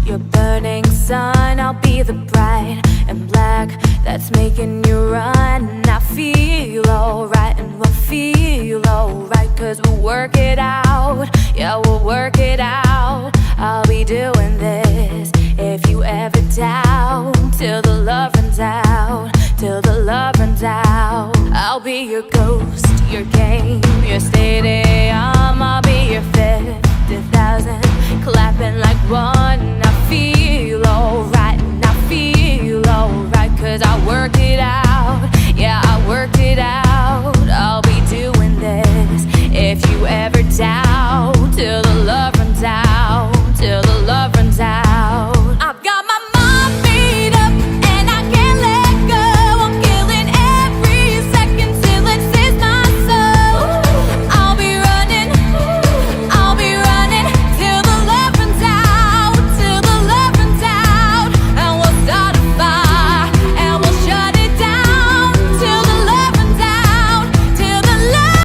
your burning sun. I'll be the bright and black that's making you run. I feel alright and we'll feel alright, 'cause we'll work it out. Yeah, we'll work it out. I'll be doing this if you ever doubt, till the love runs out, till the love runs out. I'll be your ghost, your game, your stadium. I'll be your 50,000 clapping like one. I feel alright and I feel alright, 'cause I worked it out. Yeah, I worked it out. I'll be doing this if you ever doubt, till the love runs out, till the love runs out. I've got my mind made up and I can't let go. I'm killing every second till it saves my soul. I'll be running till the love runs out, till the love runs out. And we'll start a fire and we'll shut it down, till the love runs out, till the love.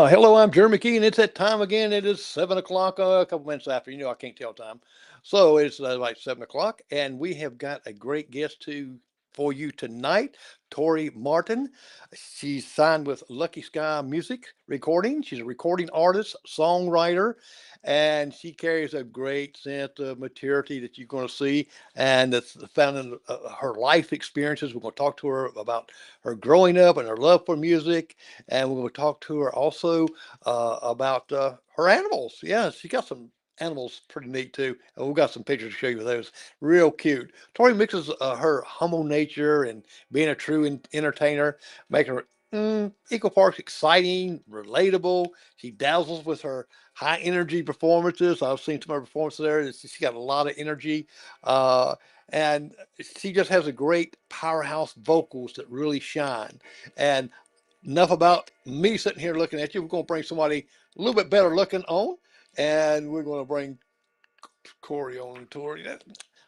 Hello, I'm Jeremy Key, and it's that time again. It is 7 o'clock, a couple minutes after. I can't tell time. So it's like 7 o'clock, and we have got a great guest for you tonight, Tori Martin. She's signed with LuckySky Music Recording. She's a recording artist, songwriter, and she carries a great sense of maturity that you're going to see, and that's found in her life experiences. We're going to talk to her about her growing up and her love for music, and we're going to talk to her also about her animals. Yeah, she got some animals pretty neat too. And we've got some pictures to show you of those. Real cute. Tori mixes her humble nature and being a true entertainer, making her equal parts exciting, relatable. She dazzles with her high energy performances. I've seen some of her performances there. She got a lot of energy. And she just has a great powerhouse vocals that really shine. And enough about me sitting here looking at you. We're going to bring somebody a little bit better looking on, and we're going to bring Corey on. Tori,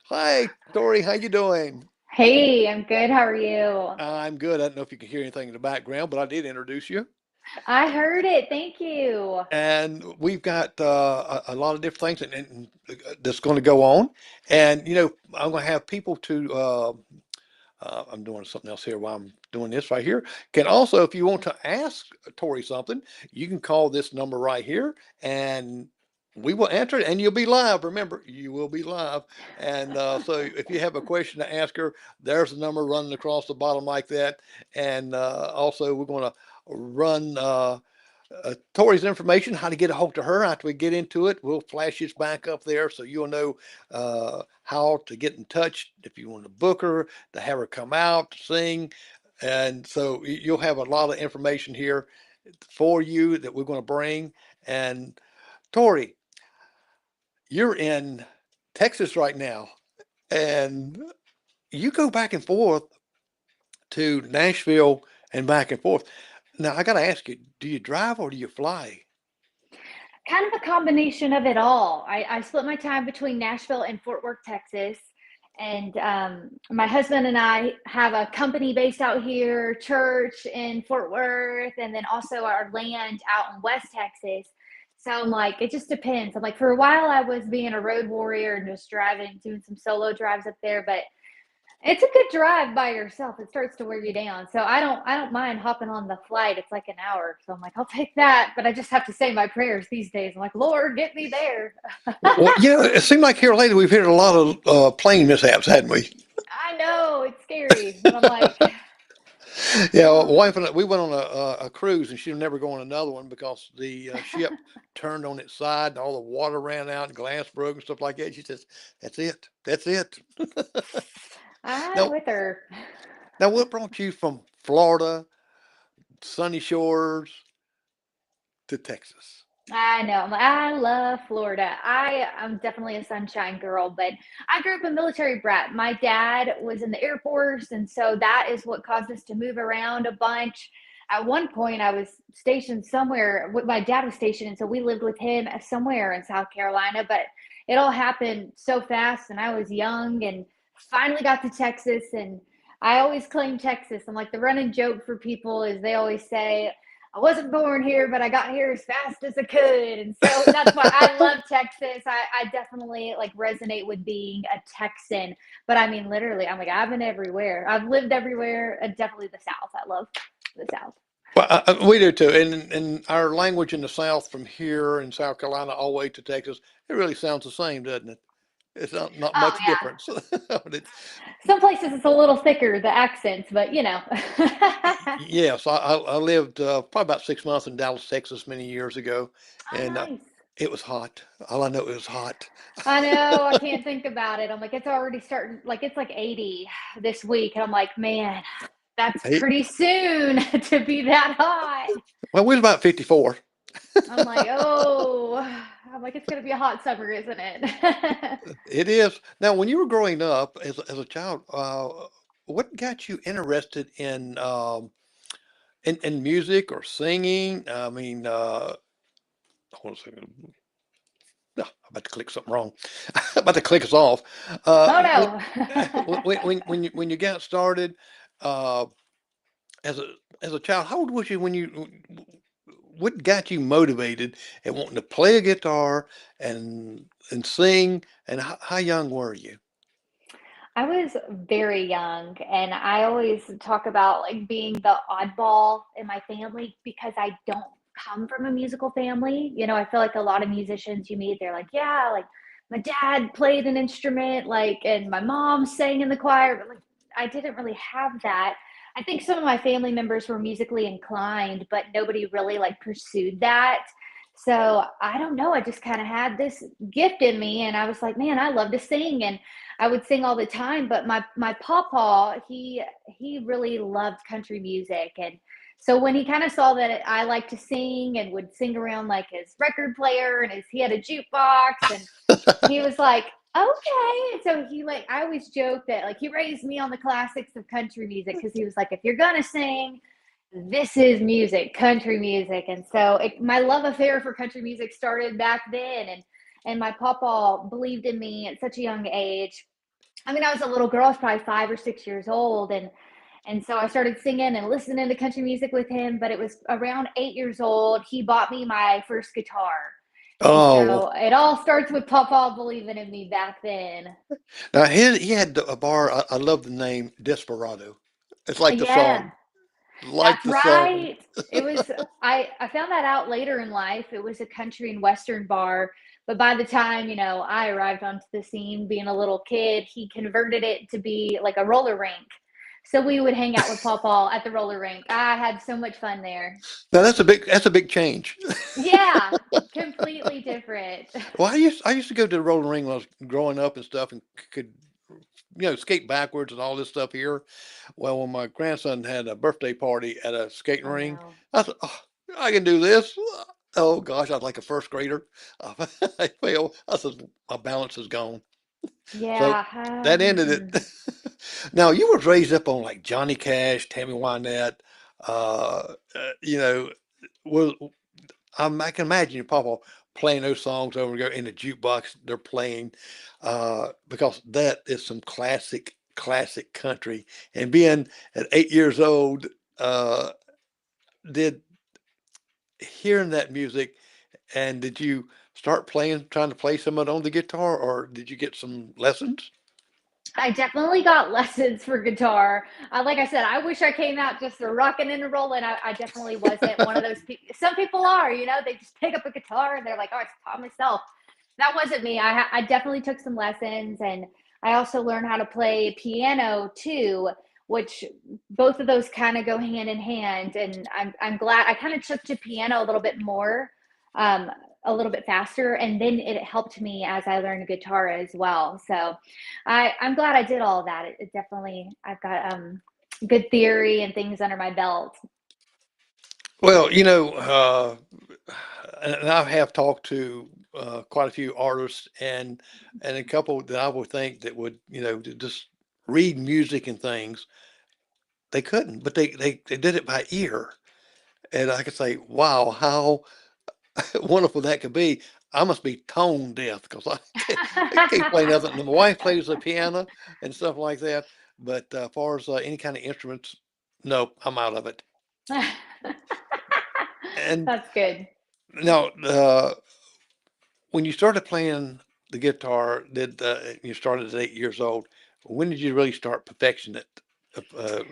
hi, Tori. How you doing? Hey, I'm good. How are you? I'm good. I don't know if you can hear anything in the background, but I did introduce you. I heard it. Thank you. And we've got a lot of different things that's going to go on. And, I'm going to have people I'm doing something else here while I'm doing this right here. Can also, if you want to ask Tori something, you can call this number right here and we will answer it and you'll be live. Remember, you will be live. And so if you have a question to ask her, there's a number running across the bottom like that. And also, we're going to run Tori's information, how to get a hold of her after we get into it. We'll flash this back up there so you'll know how to get in touch if you want to book her, to have her come out to sing. And so you'll have a lot of information here for you that we're going to bring. And Tori, you're in Texas right now, and you go back and forth to Nashville and back and forth. Now, I got to ask you, do you drive or do you fly? Kind of a combination of it all. I split my time between Nashville and Fort Worth, Texas. And my husband and I have a company based out here, church in Fort Worth, and then also our land out in West Texas. So I'm like, it just depends. I'm like, for a while I was being a road warrior and just driving, doing some solo drives up there, but it's a good drive by yourself. It starts to wear you down. So I don't mind hopping on the flight. It's like an hour. So I'm like, I'll take that. But I just have to say my prayers these days. I'm like, Lord, get me there. Well, it seemed like here lately we've had a lot of plane mishaps, hadn't we? I know it's scary, but I'm like, Yeah, well, oh, wife and I, we went on a cruise, and she'll never go on another one because the ship turned on its side, and all the water ran out, and glass broke and stuff like that. She says, "That's it. That's it." I'm Now, with her. now, what brought you from Florida, sunny shores, to Texas? I know. I love Florida. I'm definitely a sunshine girl, but I grew up a military brat. My dad was in the Air Force, and so that is what caused us to move around a bunch. At one point, I was stationed somewhere. My dad was stationed, and so we lived with him somewhere in South Carolina. But it all happened so fast, and I was young, and finally got to Texas. And I always claim Texas. I'm like the running joke for people is they always say, I wasn't born here, but I got here as fast as I could. And so that's why I love Texas. I definitely like resonate with being a Texan. But I mean, literally, I'm like, I've been everywhere. I've lived everywhere. And definitely the South. I love the South. Well, we do too. And our language in the South from here in South Carolina all the way to Texas, it really sounds the same, doesn't it? It's not Oh, much yeah. difference. But Some places it's a little thicker, the accents, but yes, I lived probably about 6 months in Dallas, Texas many years ago, Oh, and nice. it was hot. All I know it was hot. I know. I can't think about it. I'm like, it's already starting, like, it's like 80 this week. And I'm like, man, that's Hey, pretty soon to be that hot. well, we was about 54. I'm like, oh, I'm like, it's going to be a hot summer, isn't it? It is. Now, when you were growing up as a child, what got you interested in music or singing? I mean, hold on a second. No, I'm about to click something wrong. I'm about to click us off. Oh, When, no. when you got started uh, as a child, how old was you when you? What got you motivated and wanting to play a guitar and sing? And how young were you? I was very young, and I always talk about like being the oddball in my family because I don't come from a musical family. I feel like a lot of musicians you meet, they're like, yeah, like my dad played an instrument, like, and my mom sang in the choir, but like I didn't really have that. I think some of my family members were musically inclined, but nobody really like pursued that. So I don't know. I just kind of had this gift in me, and I was like, man, I love to sing, and I would sing all the time. But my papa, he really loved country music, and so when he kind of saw that I liked to sing and would sing around like his record player, and he had a jukebox, and he was like, okay. And so he like I always joke that like he raised me on the classics of country music because he was like, if you're gonna sing, this is music, country music. And so my love affair for country music started back then. And my papa believed in me at such a young age. I mean, I was a little girl, I was probably 5 or 6 years old. And so I started singing and listening to country music with him. But it was around 8 years old, he bought me my first guitar. And Oh, so it all starts with papa believing in me back then. now he had a bar. I love the name Desperado. It's like the Yeah. song, like That's the song. right. It was I found that out later in life. It was a country and western bar, but by the time, I arrived onto the scene being a little kid, he converted it to be like a roller rink. So we would hang out with Paul at the roller rink. I had so much fun there. Now that's a big change. Yeah, completely different. Well, I used to go to the roller ring when I was growing up and stuff, and could skate backwards and all this stuff here. Well, when my grandson had a birthday party at a skating Oh ring, no. I said, "Oh, I can do this." Oh gosh, I was like a first grader. I fell. I said, "My balance is gone." So Yeah. that ended Mm-mm. it. Now you were raised up on like Johnny Cash, Tammy Wynette. Uh, you know, was I can imagine your papa playing those songs over and go in the jukebox they're playing, because that is some classic country. And being at 8 years old, uh, did hearing that music, and did you start trying to play some of it on the guitar, or did you get some lessons? I definitely got lessons for guitar. Like I said, I wish I came out just a rocking and a rolling. I definitely wasn't one of those people. Some people are, they just pick up a guitar and they're like, oh, I taught myself. That wasn't me. I definitely took some lessons, and I also learned how to play piano too, which both of those kind of go hand in hand. And I'm glad I kind of took to piano a little bit more, um, a little bit faster, and then it helped me as I learned guitar as well. So I'm glad I did all of that. It definitely I've got good theory and things under my belt. Well, and I have talked to quite a few artists, and a couple that I would think that would to just read music and things. They couldn't, but they did it by ear, and I could say, wow, how wonderful that could be. I must be tone deaf because I can't play nothing. And my wife plays the piano and stuff like that, but as far as any kind of instruments, nope, I'm out of it. And That's good. now, when you started playing the guitar, did you started at 8 years old? When did you really start perfecting it? Uh,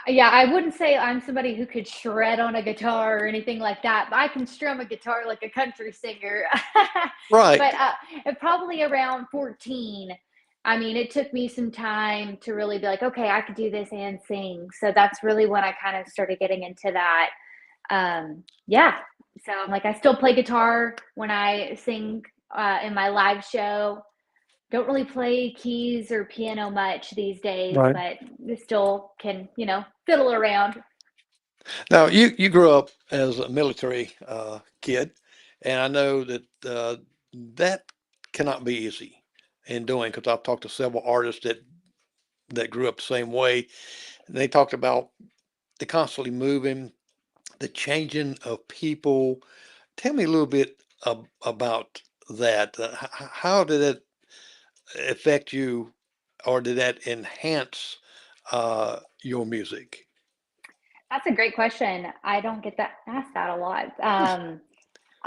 Yeah, I wouldn't say I'm somebody who could shred on a guitar or anything like that, but I can strum a guitar like a country singer. right. But probably around 14, I mean, it took me some time to really be like, okay, I could do this and sing. So that's really when I kind of started getting into that. Yeah. So I'm like, I still play guitar when I sing in my live show. Don't really play keys or piano much these days, Right. but still can, fiddle around. Now, you grew up as a military kid, and I know that that cannot be easy in doing because I've talked to several artists that grew up the same way. And they talked about the constantly moving, the changing of people. Tell me a little bit about that. How did it affect you, or did that enhance your music? That's a great question. I don't get that asked that a lot.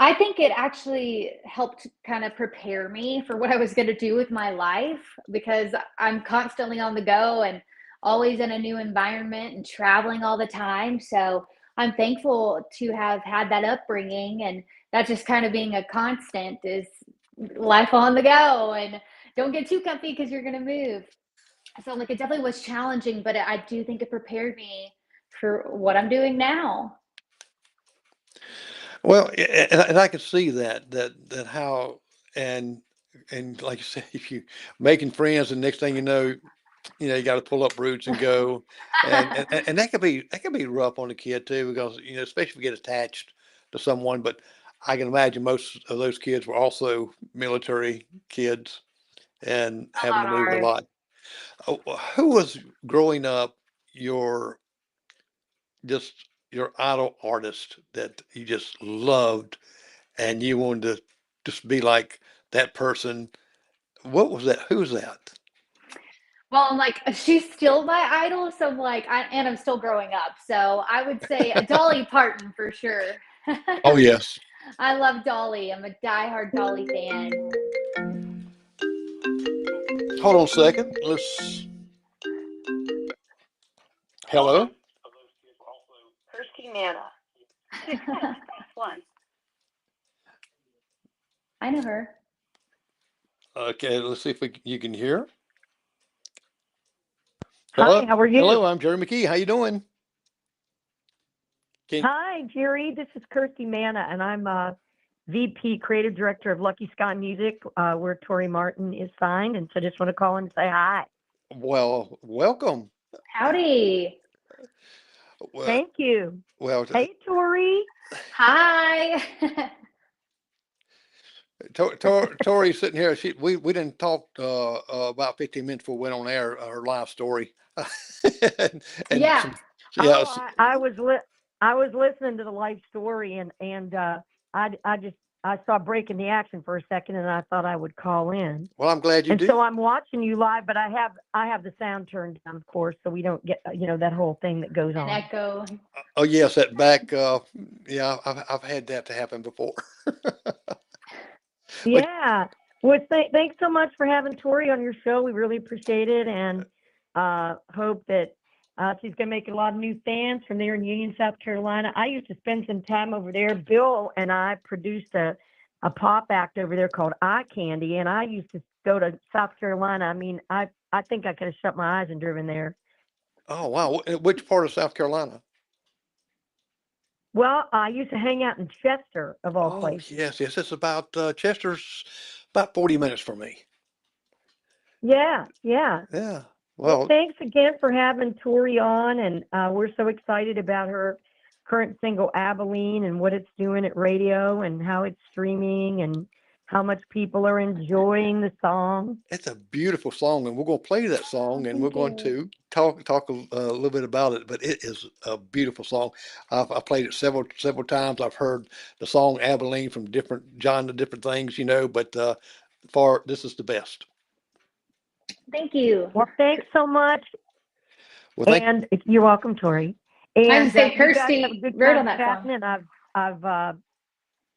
I think it actually helped kind of prepare me for what I was going to do with my life because I'm constantly on the go and always in a new environment and traveling all the time. So I'm thankful to have had that upbringing and that just kind of being a constant is life on the go and don't get too comfy because you're going to move. So like it definitely was challenging, but I do think it prepared me for what I'm doing now. Well, and I can see that how and and like you say, if you making friends, and next thing you got to pull up roots and go, and that could be rough on a kid too, because especially if you get attached to someone. But I can imagine most of those kids were also military kids and A having lot to move a are. lot. Oh, who was growing up your just your idol artist that you just loved and you wanted to just be like that person? What was that? Who's that? Well, I'm like, she's still my idol, so I'm like, and I'm still growing up. So I would say a Dolly Parton for sure. Oh yes. I love Dolly. I'm a diehard Dolly fan. Hold on a second. Let's. Hello. Kirsty Manna. Success, press 1. I know her. Okay. Let's see if you can hear. Hi, Hello. how are you? Hello. I'm Jerry McKee. How you doing? Can Hi, Jerry. This is Kirsty Manna, and I'm VP Creative Director of LuckySky Music, where Tori Martin is signed. And so just want to call and say hi. well, welcome. Howdy. Well, Thank you. well, Hey, Tori. Hi. Tori's sitting here. We didn't talk about 15 minutes before we went on air. Her live story, and Yeah. some, yeah, Oh, I was listening to the live story, and I saw breaking the action for a second, and I thought I would call in. well, I'm glad you And did. so I'm watching you live, but I have the sound turned down, of course, so we don't get that whole thing that goes An on. echo. Oh yes, that back. Yeah, I've had that to happen before. But Yeah. Well, thanks so much for having Tori on your show. We really appreciate it, and hope that she's going to make a lot of new fans from there in Union, South Carolina. I used to spend some time over there. Bill and I produced a pop act over there called Eye Candy, and I used to go to South Carolina. I mean, I think I could have shut my eyes and driven there. oh wow, which part of South Carolina? Well, I used to hang out in Chester, of all Oh places. yes, yes. It's about Chester's about 40 minutes from me. Yeah, yeah. Yeah. Well, Well, thanks again for having Tori on, and we're so excited about her current single Abilene and what it's doing at radio and how it's streaming and how much people are enjoying the song. it's a beautiful song, and we're going to play that Oh, song, and we're thank going you. to talk a little bit about it. But it is a beautiful song. I've played it several times. I've heard the song Abilene from different genre, different things, But for this is the best. Thank you. Well, thanks so much, Well, thank. and you're welcome, Tori. And say you guys Kirsty have a good wrote time on that song. chatting, and I've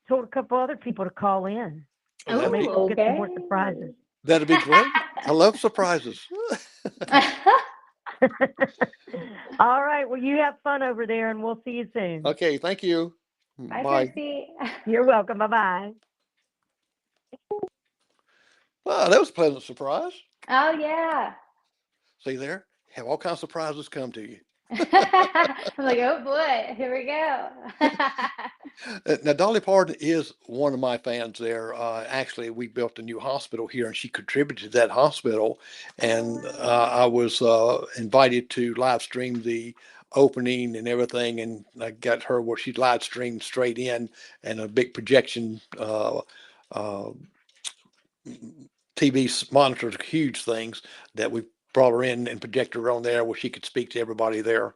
told a couple other people to call in. Oh, So maybe we'll get some more Okay. surprises. that'd be great. I love surprises. All right. Well, you have fun over there, and we'll see you soon. Okay, thank you. Bye, Bye. Kirsty. You're welcome. Bye-bye. Wow, that was a pleasant surprise. Oh, yeah. See there? Have all kinds of surprises come to you. I'm like, oh boy, here we go. Now, Dolly Parton is one of my fans there. Actually, we built a new hospital here, and she contributed to that hospital. And I was invited to live stream the opening and everything. And I got her where she live streamed straight in and a big projection uh, TV monitors, huge things that we brought her in and projected her on there where she could speak to everybody there.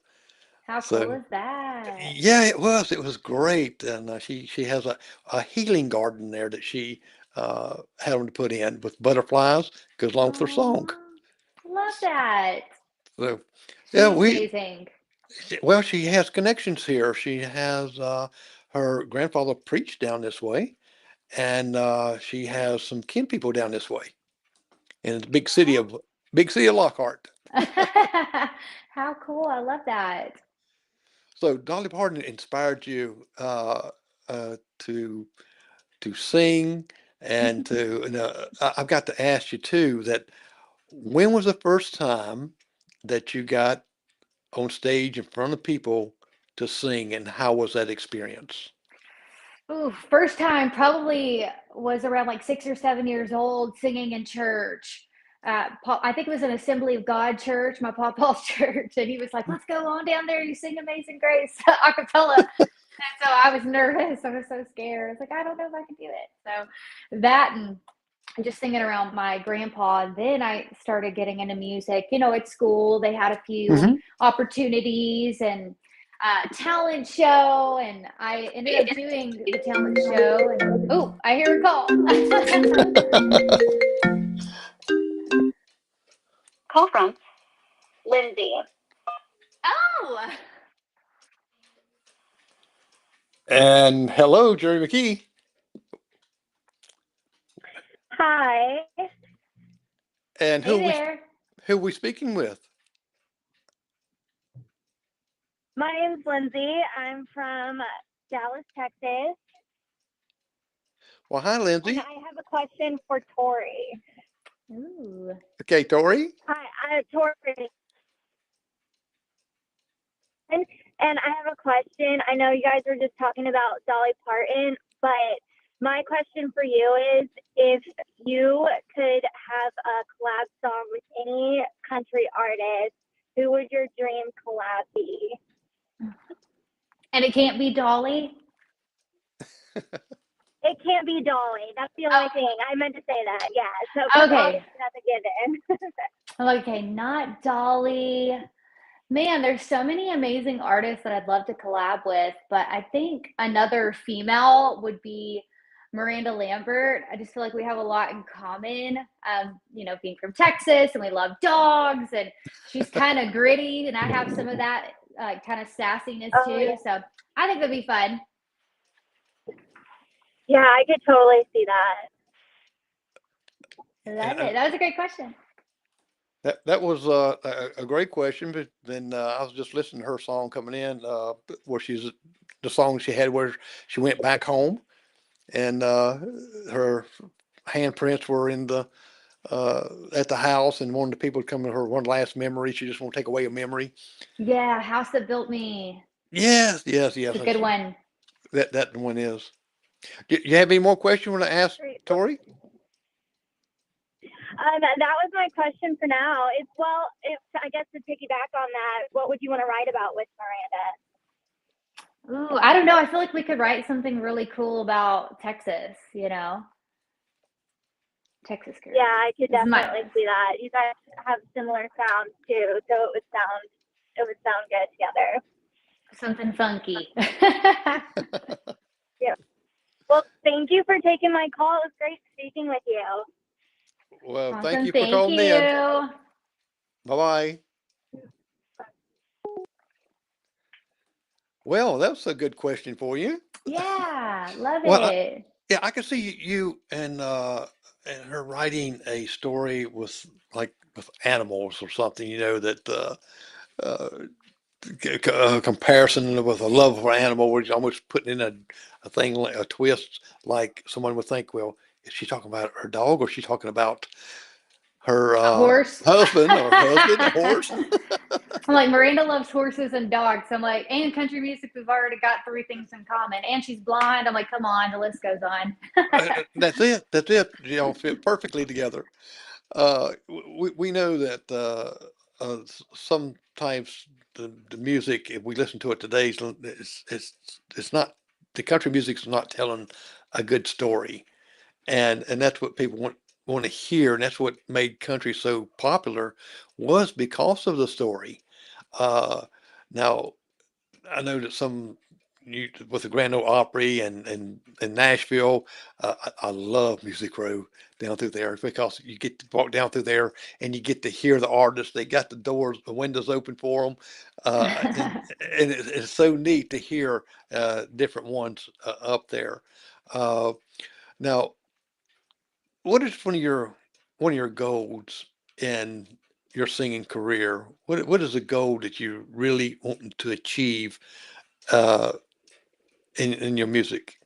How So, cool is that? yeah, it was. It was great, and she has a healing garden there that she had them to put in with butterflies, goes along with her song. Aw, love that. So, yeah, She's amazing. well, she has connections here. She has her grandfather preached down this way, and she has some kin people down this way in the big city of Lockhart. How cool. I love that. So Dolly Parton inspired you to sing and to. And, I've got to ask you too that when was the first time that you got on stage in front of people to sing, and how was that experience? Ooh, first time probably was around like 6 or 7 years old singing in church. I think it was an Assembly of God church, my papa's church, and he was like, "Let's go on down there. You sing Amazing Grace a cappella." And so I was nervous. I was so scared. I was like, I don't know if I can do it. So that and just singing around my grandpa. Then I started getting into music. At school they had a few Hmm. opportunities and talent show, and I ended up doing the talent show. And oh, I hear a call. Call from Lindsay. Oh, And hello, Jerry McKee. Hi. And hey there. who are we speaking with? My name's Lindsay. I'm from Dallas, Texas. Well, hi, And Lindsay. I have a question for Tori. Ooh. Okay, Tori. Hi, Tori. And I have a question. I know you guys were just talking about Dolly Parton, but my question for you is if you could have a collab song with any country artist, who would your dream collab be? And it can't be Dolly. It can't be Dolly. That's the only thing. I meant to say that. Yeah. So Okay. that's a given. Okay, not Dolly. Man, there's so many amazing artists that I'd love to collab with, but I think another female would be Miranda Lambert. I just feel like we have a lot in common, being from Texas and we love dogs, and she's kind of gritty, and I have some of that kind of sassiness too. Yeah. So I think that'd be fun. Yeah, I could totally see that. That's it. That was a great question. That was a great question, but then I was just listening to her song coming in, where the song she had where she went back home, and her handprints were in the at the house, and wanted the people to come to her one last memory. She just won't take away a memory. Yeah, House That Built Me. Yes. It's a good one. That one is. Do you have any more questions you want to ask, Tori? That was my question for now. I guess to piggyback on that, what would you want to write about with Miranda? Ooh, I don't know. I feel like we could write something really cool about Texas, Texas girl. Yeah, I could This is my- definitely see that. You guys have similar sounds too, so it would sound good together. Something funky. Yeah. Well, thank you for taking my call. It was great speaking with you. Well, Awesome. thank you for Thank calling in. you. Bye bye. Well, that's a good question for you. Yeah, love Well, it. yeah, I can see you and her writing a story with like with animals or something, that uh, comparison with a love for animal, where you're almost putting in a thing like a twist, like someone would think, well, is she talking about her dog or is she talking about her A horse. husband, a horse? I'm like, Miranda loves horses and dogs. I'm like, and country music, we've already got three things in common. And she's blind. I'm like, come on, the list goes on. That's it. That's it. Fit perfectly together. We know that sometimes the music, if we listen to it today, it's not, the country music's not telling a good story, and that's what people want to hear, and that's what made country so popular, was because of the story. Uh, Now, I know that with the Grand Ole Opry and Nashville, I love Music Row down through there because you get to walk down through there and you get to hear the artists. They got the windows open for them, and it's so neat to hear different ones up there. Uh, Now, what is one of your goals in your singing career? What is a goal that you really want to achieve uh, in your music?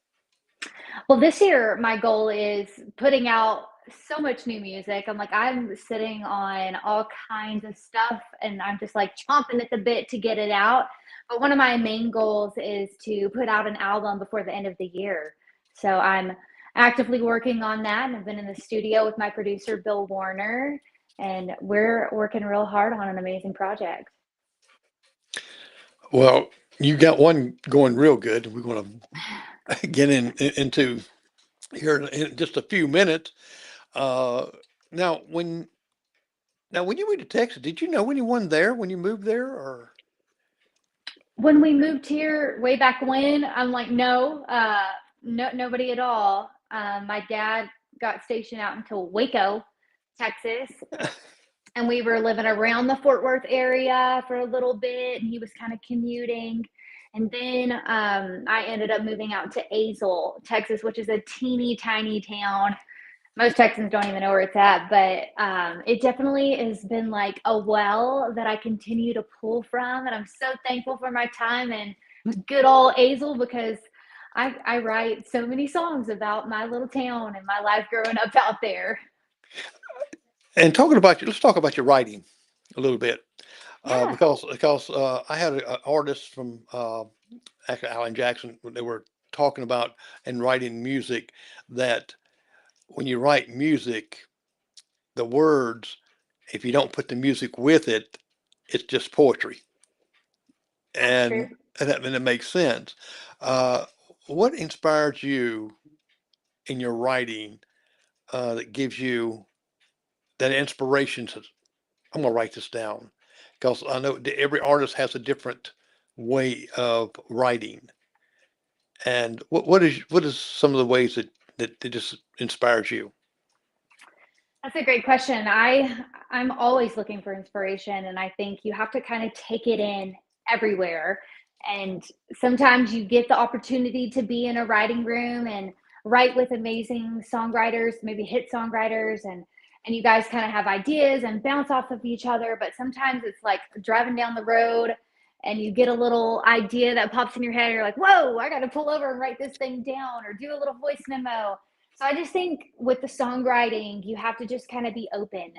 Well, this year, my goal is putting out so much new music. I'm like, I'm sitting on all kinds of stuff and I'm just like chomping at the bit to get it out. But one of my main goals is to put out an album before the end of the year. So I'm actively working on that. And I've been in the studio with my producer, Bill Warner, and we're working real hard on an amazing project. Well, you got one going real good. We're going to get into here in just a few minutes. Uh, now, when you moved to Texas, did you know anyone there when you moved there, or? When we moved here way back when, I'm like, no, no, nobody at all. My dad got stationed out until Waco, Texas, and we were living around the Fort Worth area for a little bit, and he was kind of commuting. And then I ended up moving out to Azle, Texas, which is a teeny tiny town. Most Texans don't even know where it's at, but it definitely has been like a well that I continue to pull from. And I'm so thankful for my time in good old Azle because I write so many songs about my little town and my life growing up out there. And talking about let's talk about your writing a little bit, Yeah. because I had an artist from actually Alan Jackson. They were talking about and writing music, that when you write music, the words, if you don't put the music with it, it's just poetry, That's true. and it makes sense. Uh, what inspires you in your writing that gives you that inspiration to, I'm gonna write this down, because I know that every artist has a different way of writing. And what is some of the ways that just inspires you? That's a great question. I'm always looking for inspiration and I think you have to kind of take it in everywhere. And sometimes you get the opportunity to be in a writing room and write with amazing songwriters, maybe hit songwriters and you guys kind of have ideas and bounce off of each other, but sometimes it's like driving down the road and you get a little idea that pops in your head. You're like, whoa, I got to pull over and write this thing down or do a little voice memo. So I just think with the songwriting, you have to just kind of be open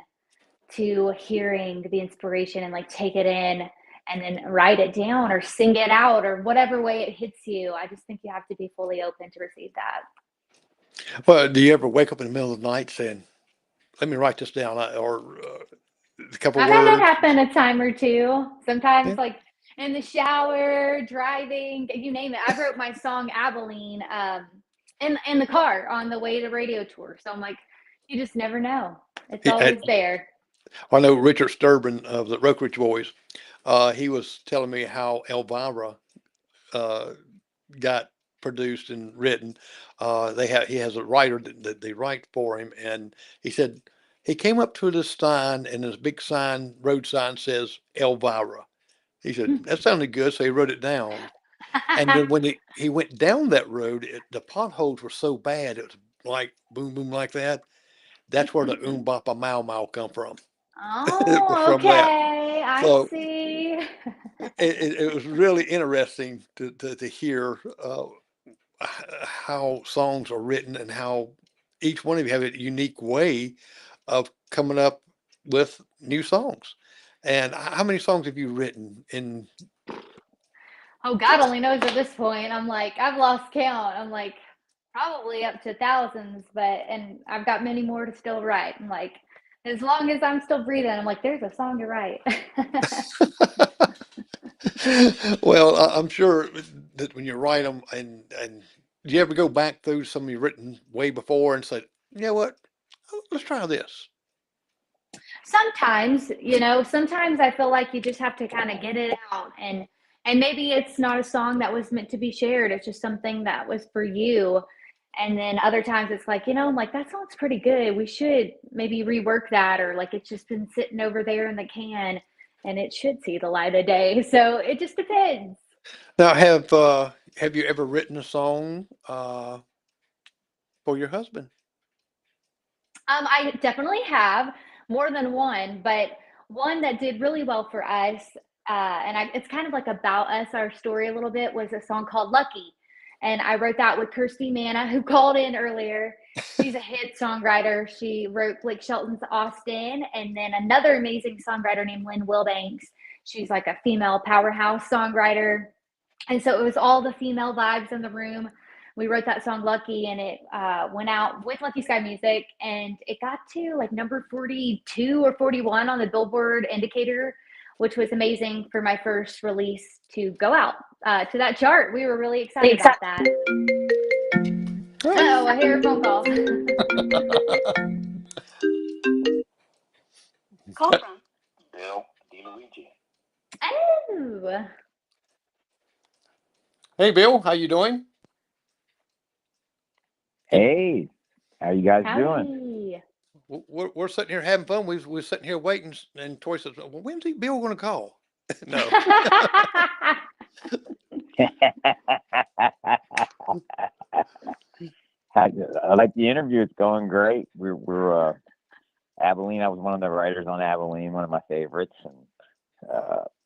to hearing the inspiration and like take it in and then write it down or sing it out or whatever way it hits you. I just think you have to be fully open to receive that. Well, do you ever wake up in the middle of the night saying, "Let me write this down," or a couple I've had that words? happen a time or two. Yeah. Sometimes like in the shower, driving, you name it. I wrote my song Abilene in the car on the way to radio tour. So I'm like, you just never know. It's He, always there. I know Richard Sturban of the Rock Ridge Boys. He was telling me how Elvira uh, got produced and written. He has a writer that they write for him, and he said he came up to this sign, and this big sign, road sign, says Elvira. He said that sounded good, so he wrote it down. And then when he went down that road, the potholes were so bad, it was like boom, boom, like that. That's where the Bapa Mau Mau come from. It was Oh, from that. okay. I So see. it was really interesting to hear how songs are written and how each one of you have a unique way of coming up with new songs. And how many songs have you written in? Oh, God only knows at this point. I'm like, I've lost count. I'm like, probably up to thousands, and I've got many more to still write. I'm like, as long as I'm still breathing, I'm like, there's a song to write. Well, I'm sure that when you write them, and do you ever go back through some you've written way before and say, you know what, let's try this. Sometimes, sometimes I feel like you just have to kind of get it out, and maybe it's not a song that was meant to be shared. It's just something that was for you. And then other times it's like, I'm like, that sounds pretty good. We should maybe rework that, or like it's just been sitting over there in the can and it should see the light of day. So it just depends. Now, have you ever written a song for your husband? I definitely have more than one, but one that did really well for us, it's kind of like about us, our story a little bit, was a song called Lucky. And I wrote that with Kirsty Manna, who called in earlier. She's a hit songwriter. She wrote Blake Shelton's Austin, and then another amazing songwriter named Lynn Wilbanks. She's like a female powerhouse songwriter. And so it was all the female vibes in the room. We wrote that song Lucky, and it went out with LuckySky Music, and it got to like number 42 or 41 on the Billboard Indicator, which was amazing for my first release to go out to that chart. We were really excited about that. Oh, I hear a phone call. Call from Bill DeLuigi. Oh, Hey, Bill, how you doing? Hey, how you guys doing? howdy. We're sitting here having fun. We're sitting here waiting, and Tori says, "Well, when's Bill going to call?" No. I like the interview. It's going great. We're Abilene. I was one of the writers on Abilene, one of my favorites, and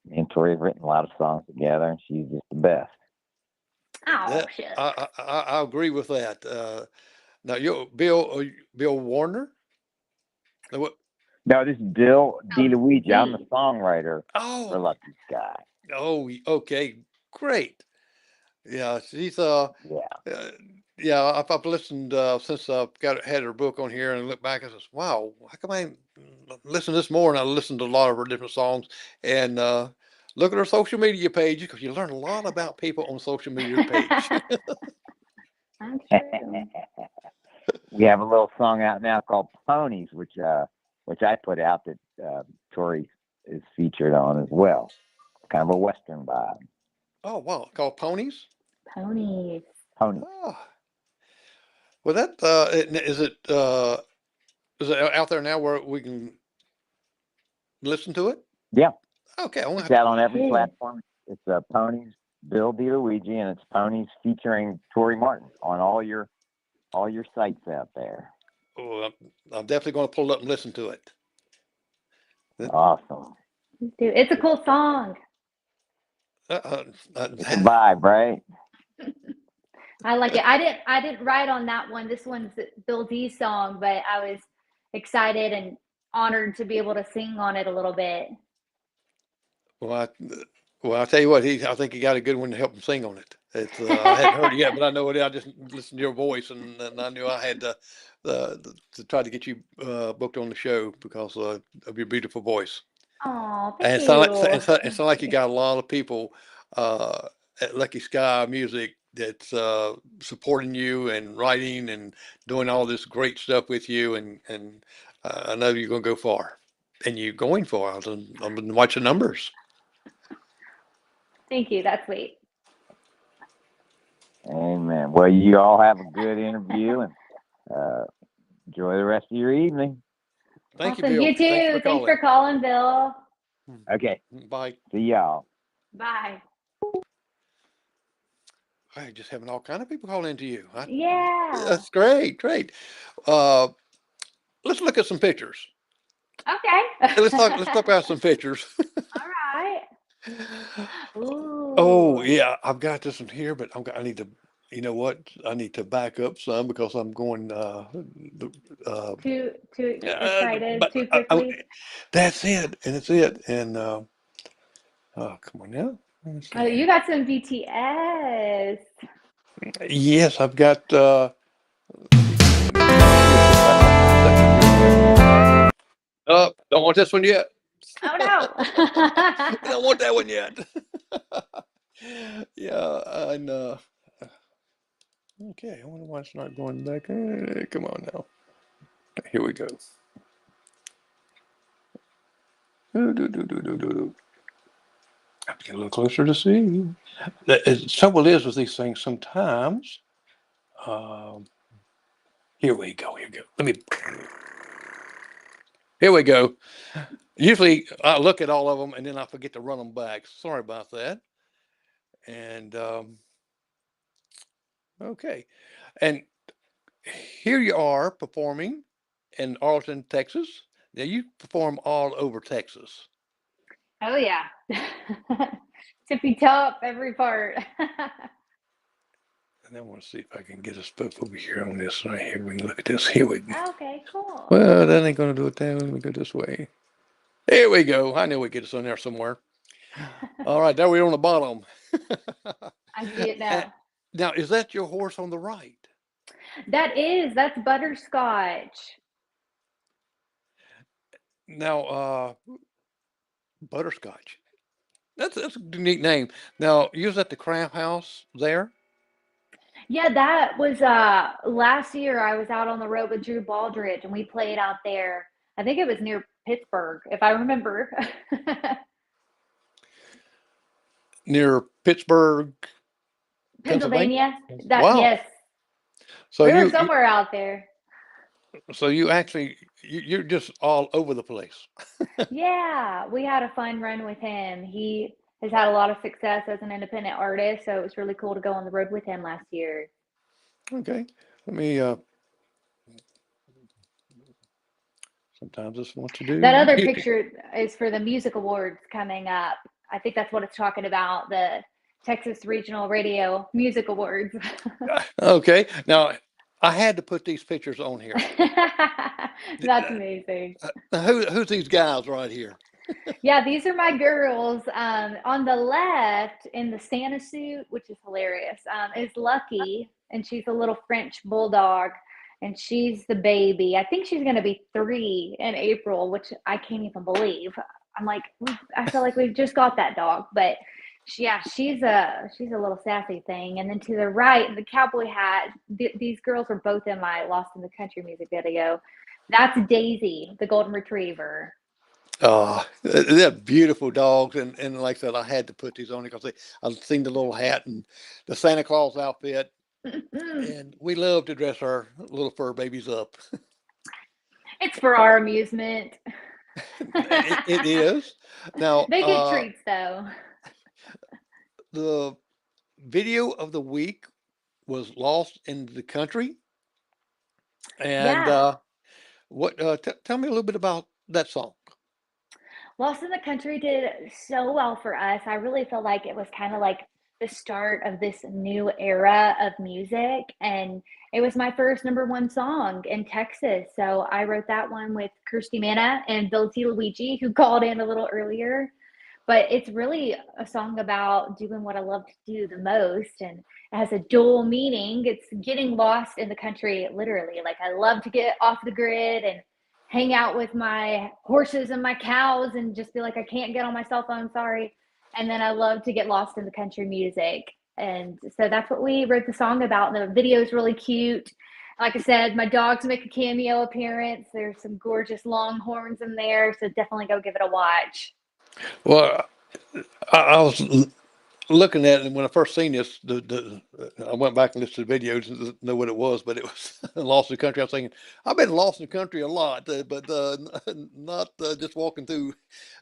me and Tori have written a lot of songs together, and she's just the best. Oh, That shit. I agree with that. Now, Bill Warner. What? No, this is Bill DeLuigi. I'm the songwriter for Oh, LuckySky. okay, great. Yeah, she's Yeah. yeah. I've listened since I've had her book on here and look back and says, wow, how come I listen to this more? And I listened to a lot of her different songs and look at her social media page because you learn a lot about people on social media page. I'm true. We have a little song out now called Ponies, which I put out that Tori is featured on as well. Kind of a Western vibe. Oh wow, called Ponies. Ponies. Ponies. Oh, well, that is it out there now where we can listen to it? Yeah. Okay, I want It's to. out on every Hey. platform. It's Ponies, Bill DeLuigi, and it's Ponies featuring Tori Martin on all your sites out there. Oh, I'm definitely going to pull it up and listen to it. Awesome. Dude, it's a cool song. It's a vibe, right? I like it. I didn't write on that one. This one's Bill D's song, but I was excited and honored to be able to sing on it a little bit. Well, I tell you what, I think he got a good one to help him sing on it. It's I hadn't heard it yet, but I know it. I just listened to your voice, and I knew I had to try to get you booked on the show because of your beautiful voice. Oh, And thank it you. sounds like you got a lot of people at LuckySky Music that's supporting you and writing and doing all this great stuff with you, and I know you're going to go far, and you're going far. I'm been watching numbers. Thank you. That's sweet. Amen. Well, you all have a good interview and enjoy the rest of your evening. Thank you, Awesome. Bill. You too. Thanks for calling, Bill. Okay. Bye. See y'all. Bye. I just having all kind of people calling into you. Yeah. That's great, great. Uh, let's look at some pictures. Okay. Let's talk about some pictures. All right. Oh Ooh. yeah, I've got this one here, but I need to. You know what? I need to back up some because I'm going. Too excited, But too quickly. that's it, and it's it. And oh, come on now. Let's Oh, see. you got some BTS. Yes, I've got. Let me see if I can get this back on. Oh, don't want this one yet. Oh no. Don't want that one yet. Yeah, and okay. I wonder why it's not going back. Come on now. Here we go. Have to get a little closer to see. The trouble is with these things sometimes. Um, here we go. Here we go. Here we go. Usually I look at all of them and then I forget to run them back. Sorry about that. And okay. And here you are performing in Arlington, Texas. Now you perform all over Texas. Oh yeah. Tippy top every part. And I want to see if I can get us both over here on this right here. We can look at this. Here we go. Okay, cool. Well, that ain't going to do it there. Let me go this way. There we go. I knew we'd get us on there somewhere. All right, there we're on the bottom. I see it And now. now, is that your horse on the right? That's butterscotch. Now, butterscotch. That's a unique name. Now, you was at the Craft House there. Yeah, that was last year I was out on the road with Drew Baldridge and we played out there. I think it was near Pittsburgh, if I remember. Near Pittsburgh, Pennsylvania. Pennsylvania. That Wow. yes. So We were you somewhere out there. so you actually you're just all over the place. Yeah, we had a fun run with him. He has had a lot of success as an independent artist, so it was really cool to go on the road with him last year. Okay. Let me sometimes this wants to That do. other picture is for the music awards coming up. I think that's what it's talking about, the Texas Regional Radio Music Awards. Okay. Now I had to put these pictures on here. That's amazing. Who's these guys right here? Yeah, these are my girls. On the left in the Santa suit, which is hilarious, is Lucky, and she's a little French bulldog, and she's the baby. I think she's going to be 3 in April, which I can't even believe. I'm like, I feel like we've just got that dog, but yeah, she's a little sassy thing. And then to the right, in the cowboy hat, these girls are both in my Lost in the Country music video. That's Daisy, the golden retriever. They're beautiful dogs, and like I said, I had to put these on because I've seen the little hat and the Santa Claus outfit, and we love to dress our little fur babies up. It's for our amusement. It is. Now, They get treats though. the video of the week was Lost in the Country, and Yeah. what? Tell me a little bit about that song. Lost in the Country did so well for us. I really feel like it was kind of like the start of this new era of music. And it was my first #1 song in Texas. So I wrote that one with Kirsty Manna and Bill T. Luigi, who called in a little earlier. But it's really a song about doing what I love to do the most. And it has a dual meaning. It's getting lost in the country, literally. Like I love to get off the grid and hang out with my horses and my cows and just be like, I can't get on my cell phone, sorry. And then I love to get lost in the country music. And so that's what we wrote the song about. And the video is really cute. Like I said, my dogs make a cameo appearance. There's some gorgeous longhorns in there. So definitely go give it a watch. Well, I was looking at it when I first seen this. I went back and listened to the videos and know what it was, but it was Lost in the Country. I was thinking, I've been lost in the country a lot, but not just walking through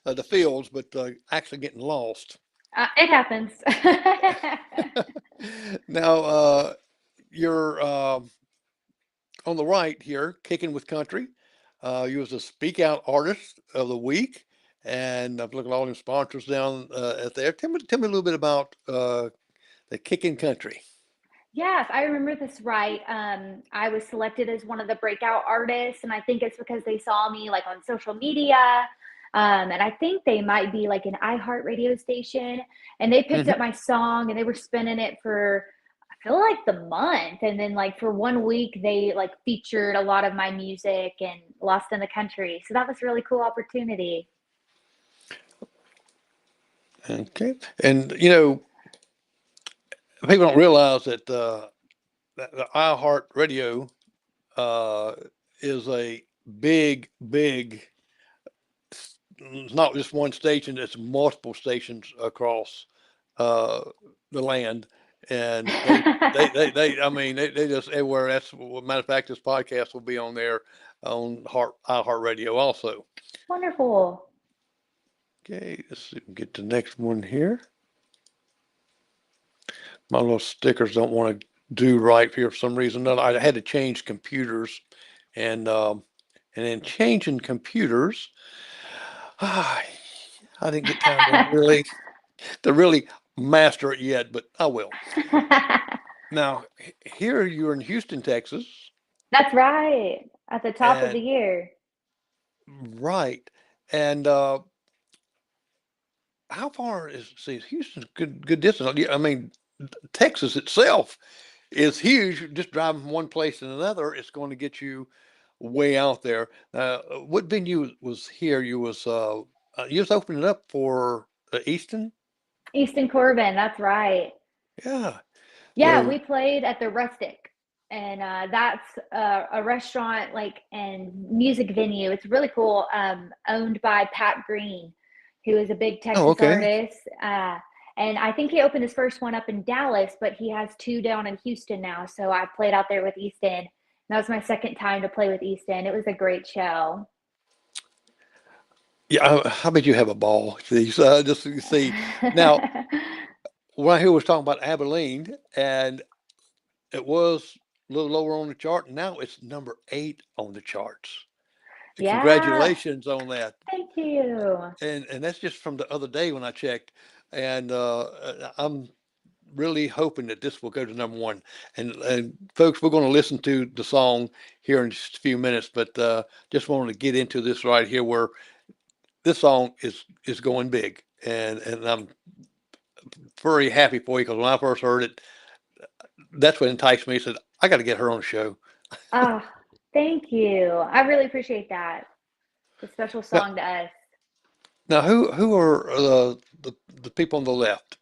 the fields, but actually getting lost. It happens. Now, you're on the right here, kicking with country. You was a Speak Out Artist of the Week, and I'm looking at all the sponsors down at there. Tell me a little bit about the Kicking Country. Yeah, if I remember this right, I was selected as one of the breakout artists, and I think it's because they saw me like on social media. And I think they might be like an iHeart radio station, and they picked Mhm. up my song and they were spinning it for, I feel like the month. And then like for 1 week, they like featured a lot of my music and Lost in the Country. So that was a really cool opportunity. Okay, and people don't realize that the iHeart Radio uh, is a big. It's not just one station; it's multiple stations across uh, the land, and they I mean, they just everywhere. Matter of fact, this podcast will be on there on iHeart Radio also. Wonderful. Okay, let's see if we can get the next one here. My little stickers don't want to do right here for some reason. No, I had to change computers, and then changing computers, I didn't get time to really master it yet, but I will. Now, here you're in Houston, Texas, That's right. At the top of and the year. right, and how far is see Houston's good distance? I mean, Texas itself is huge. Just driving from one place to another, it's going to get you way out there. What venue was here? You was opening up for Easton. Easton Corbin, that's right. Yeah. Yeah, So, we played at the Rustic, and that's a restaurant like and music venue. It's really cool. Owned by Pat Green, who is a big oh, Texas okay. artist. And I think he opened his first one up in Dallas, but he has two down in Houston now. So I played out there with Easton. That was my second time to play with Easton. It was a great show. Yeah, I bet you have a ball. Just to see now. When I hear was talking about Abilene, and it was a little lower on the chart, and now it's number 8 on the charts. Yeah, Congratulations on that. thank you. And that's just from the other day when I checked. And I'm really hoping that this will go to number 1. And folks, we're going to listen to the song here in just a few minutes, but just wanted to get into this right here where this song is going big, and I'm very happy for you because when I first heard it, that's what enticed me. Said I got to get her on the show. Oh, thank you. I really appreciate that. It's a special Now, song to us. now who are the people on the left?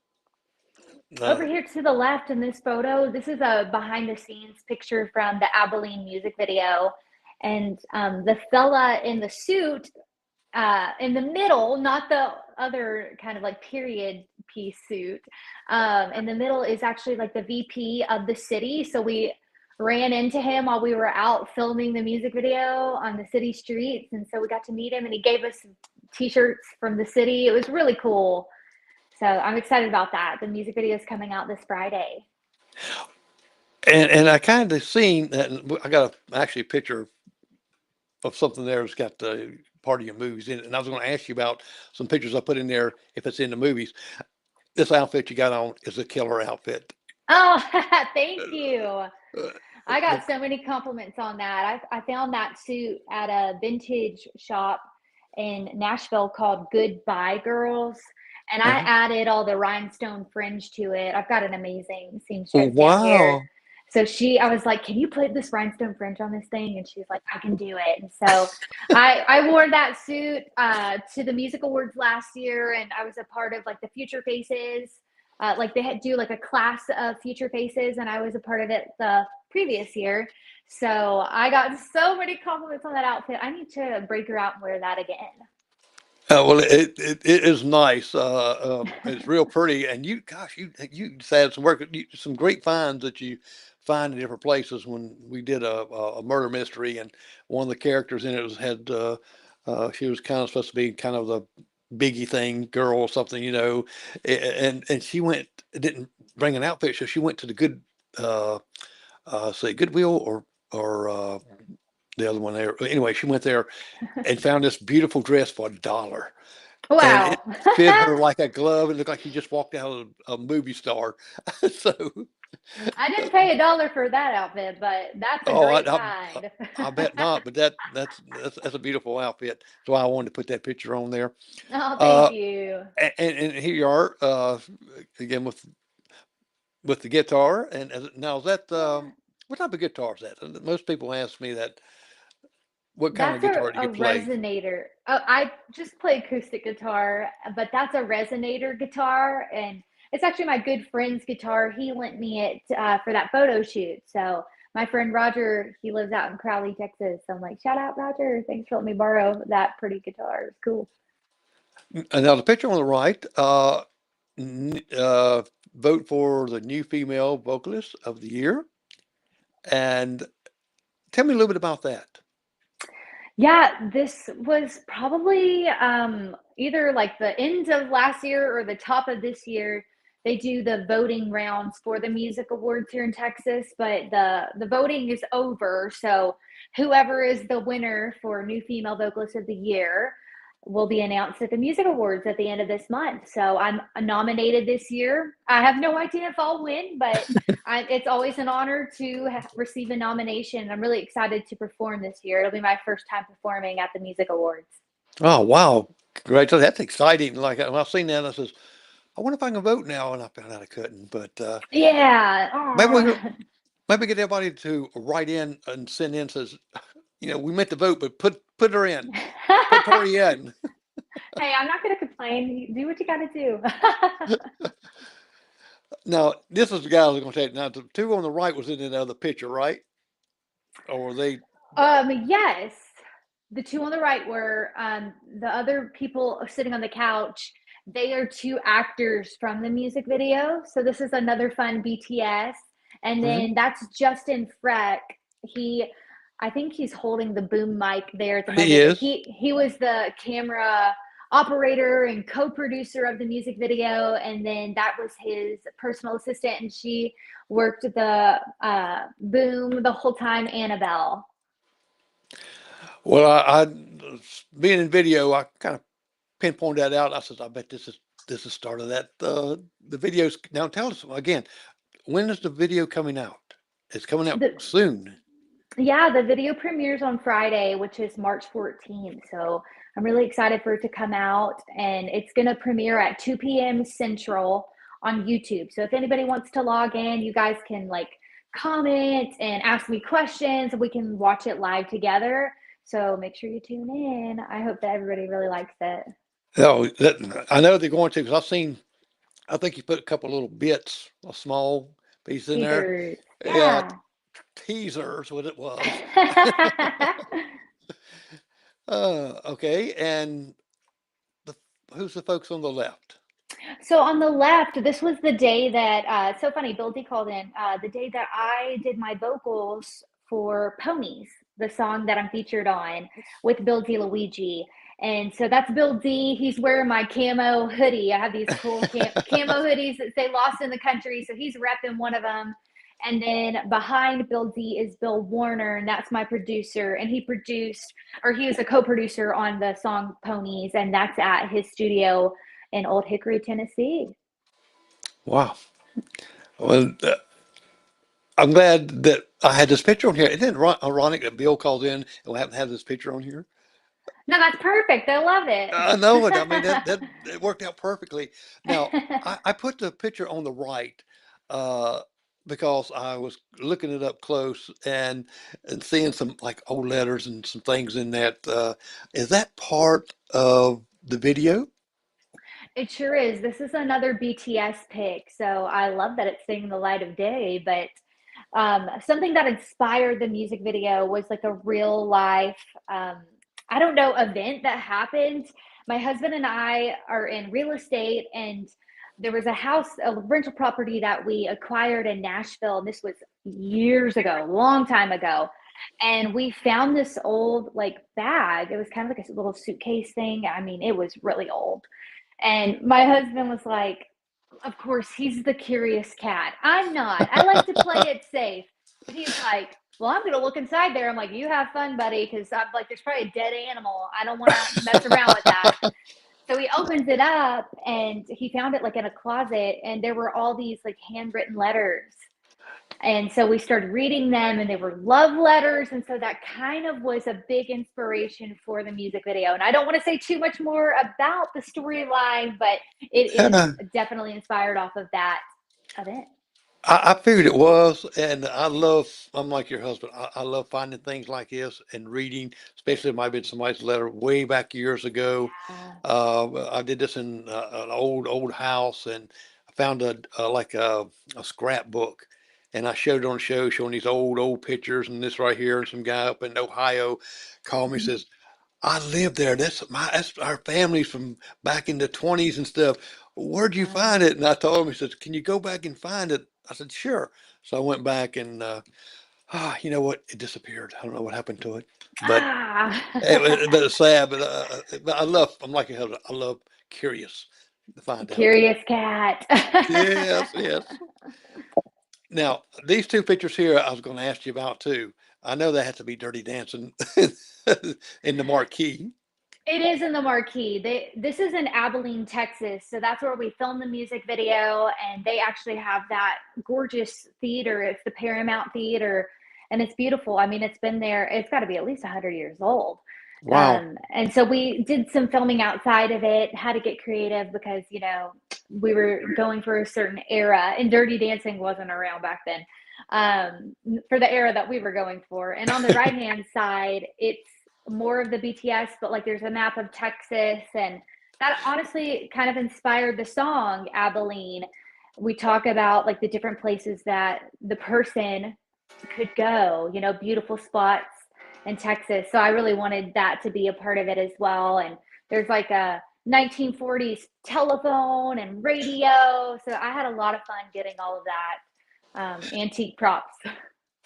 Over Uh, here to the left in this photo, this is a behind the scenes picture from the Abilene music video. And the fella in the suit in the middle, not the other kind of like period piece suit, in the middle is actually like the VP of the city. So we ran into him while we were out filming the music video on the city streets. And so we got to meet him and he gave us t-shirts from the city. It was really cool. So I'm excited about that. The music video is coming out this Friday. and I kind of seen that. I got actually a picture of something there that's got part of your movies in it. And I was going to ask you about some pictures I put in there if it's in the movies. This outfit you got on is a killer outfit. Oh, thank you. Uh, I the, got so many compliments on that. I found that suit at a vintage shop in Nashville called Goodbye Girls. And I uh added all the rhinestone fringe to it. I've got an amazing seamstress down here. Wow. So I was like, can you put this rhinestone fringe on this thing? And she's like, I can do it. And so I wore that suit to the music awards last year. And I was a part of like the Future Faces. Like they had do like a class of Future Faces. And I was a part of it the previous year. So I got so many compliments on that outfit. I need to break her out and wear that again. Well, it is nice. It's real pretty, and gosh, you just had some work, some great finds that you find in different places. When we did a murder mystery, and one of the characters in it she was kind of supposed to be kind of biggie thing girl or something, and she didn't bring an outfit, so she went to the say Goodwill or the other one there. Anyway, she went there and found this beautiful dress for $1. And it Wow. fit her like a glove. It looked like she just walked out of a movie star. So, I didn't pay $1 for that outfit, but that's a oh, great find. I bet not. But that's a beautiful outfit. So I wanted to put that picture on there. Oh, Uh, thank you. and here you are again with the guitar. And now is that Yeah. what type of guitar is that? And most people ask me that. What kind of That's a, guitar do a you play? resonator. Oh, I just play acoustic guitar, but that's a resonator guitar. And it's actually my good friend's guitar. He lent me it for that photo shoot. So my friend Roger, he lives out in Crowley, Texas. So I'm like, shout out, Roger. Thanks for letting me borrow that pretty guitar. It's cool. And now the picture on the right, vote for the new female vocalist of the year. And tell me a little bit about that. Yeah, this was probably either like the end of last year or the top of this year. They do the voting rounds for the music awards here in Texas, but the voting is over. So whoever is the winner for new female vocalist of the year will be announced at the music awards at the end of this month. So I'm nominated this year. I have no idea if I'll win, but it's always an honor to receive a nomination. I'm really excited to perform this year. It'll be my first time performing at the music awards. Oh, wow. Great. So that's exciting. Like when I seen that, I says, I wonder if I can vote now. And I found out I couldn't. But Yeah. maybe we Aw. could, maybe get everybody to write in and send in says, we meant to vote, but put her in. Put Tori in. Hey, I'm not going to complain. Do what you got to do. Now, this is the guy I was going to say. Now, the two on the right was in another picture, right? Or were they? Yes. The two on the right were the other people sitting on the couch. They are two actors from the music video. So this is another fun BTS. And Mhm. then that's Justin Freck. I think he's holding the boom mic there at the He moment. But is. he was the camera operator and co-producer of the music video, and then that was his personal assistant, and she worked the boom the whole time, Annabelle. Well, I being in video, I kind of pinpointed that out. I said, I bet this is the start of that. The videos. Now, tell us again, when is the video coming out? It's coming out The, soon. yeah, the video premieres on Friday, which is March 14th. So I'm really excited for it to come out, and it's going to premiere at 2 p.m. Central on YouTube. So if anybody wants to log in, you guys can like comment and ask me questions, and we can watch it live together. So make sure you tune in. I hope that everybody really likes it. No, I know they're going to because I think you put a couple little bits, a small piece in there. Teasers. Yeah, Yeah. teasers, what it was. Okay, and who's the folks on the left? So on the left, this was the day that, so funny, Bill D called in, the day that I did my vocals for Ponies, the song that I'm featured on with Bill D Luigi. And so that's Bill D. He's wearing my camo hoodie. I have these cool camo hoodies that say Lost in the Country. So he's repping one of them. And then behind Bill D is Bill Warner, and that's my producer. And he was a co-producer on the song Ponies, and that's at his studio in Old Hickory, Tennessee. Wow. Well, I'm glad that I had this picture on here. Isn't it ironic that Bill called in and we happen to have this picture on here? No, that's perfect. I love it. I know it. I mean, that it worked out perfectly. Now, I put the picture on the right because I was looking it up close and seeing some like old letters and some things in that. Is that part of the video? It sure is. This is another BTS pick, so I love that it's seeing the light of day. But something that inspired the music video was like a real life, I don't know, event that happened. My husband and I are in real estate, and there was a rental property that we acquired in Nashville, and this was years ago, long time ago. And we found this old like bag. It was kind of like a little suitcase thing. I mean, it was really old. And my husband was like, of course, he's the curious cat. I'm not. I like to play it safe. But he's like, well, I'm going to look inside there. I'm like, you have fun, buddy, because I'm like, there's probably a dead animal. I don't want to mess around with that. So he opens it up, and he found it like in a closet, and there were all these like handwritten letters. And so we started reading them, and they were love letters. And so that kind of was a big inspiration for the music video. And I don't want to say too much more about the storyline, but it is definitely inspired off of that event. I figured it was, and I'm like your husband. I love finding things like this and reading, especially if it might have been somebody's letter way back years ago. I did this in an old house, and I found a scrapbook, and I showed it on the show, showing these old pictures and this right here, and some guy up in Ohio called me and says, I live there. That's our families from back in the 20s and stuff. Where'd you find it? And I told him, he says, can you go back and find it? I said, sure. So I went back, and you know what? It disappeared. I don't know what happened to it, but but it's sad. But I'm like your husband. I love curious to find out. Curious cat. Yes. Now, these two pictures here, I was going to ask you about too. I know that has to be Dirty Dancing in the marquee. It is in the marquee. This is in Abilene, Texas. So that's where we filmed the music video, and they actually have that gorgeous theater. It's the Paramount Theater, and it's beautiful. I mean, it's been there. It's got to be at least 100 years old. Wow. And so we did some filming outside of it, had to get creative because, we were going for a certain era, and Dirty Dancing wasn't around back then, for the era that we were going for. And on the right-hand side, it's more of the BTS, but like there's a map of Texas, and that honestly kind of inspired the song Abilene. We talk about like the different places that the person could go, beautiful spots in Texas. So I really wanted that to be a part of it as well. And there's like a 1940s telephone and radio. So I had a lot of fun getting all of that antique props.